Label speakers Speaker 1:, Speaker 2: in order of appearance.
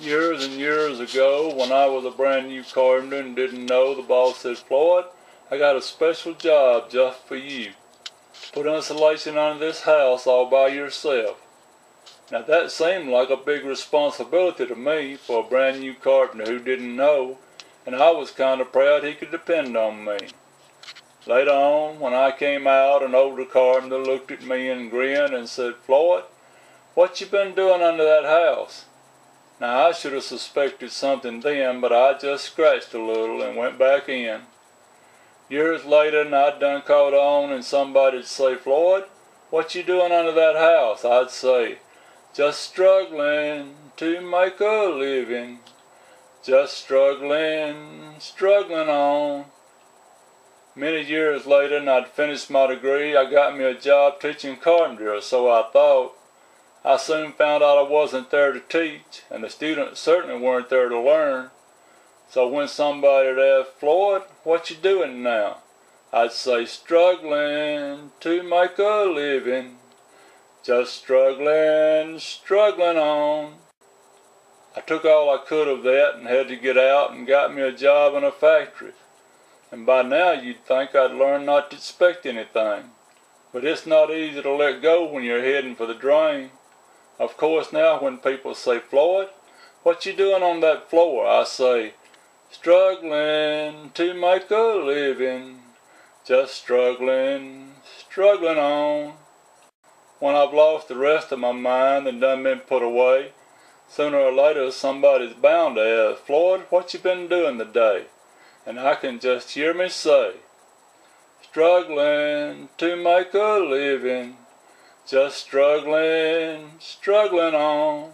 Speaker 1: Years and years ago, when I was a brand new carpenter and didn't know, the boss said, "Floyd, I got a special job just for you. Put insulation under this house all by yourself." Now that seemed like a big responsibility to me for a brand new carpenter who didn't know, and I was kind of proud he could depend on me. Later on, when I came out, an older carpenter looked at me and grinned and said, "Floyd, what you been doing under that house?" Now I should have suspected something then, but I just scratched a little and went back in. Years later, and I'd done caught on, and somebody'd say, "Floyd, what you doing under that house?" I'd say, "Just struggling to make a living, just struggling on." Many years later, and I'd finished my degree, I got me a job teaching carpentry, or so I thought. I soon found out I wasn't there to teach, and the students certainly weren't there to learn. So when somebody'd ask, "Floyd, what you doing now?" I'd say, "Struggling to make a living, just struggling on." I took all I could of that and had to get out and got me a job in a factory. And by now you'd think I'd learned not to expect anything. But it's not easy to let go when you're heading for the drain. Of course now when people say, "Floyd, what you doing on that floor?" I say, "Struggling to make a living, just struggling on." When I've lost the rest of my mind and done been put away, sooner or later somebody's bound to ask, "Floyd, what you been doing today?" And I can just hear me say, "Struggling to make a living, just struggling on."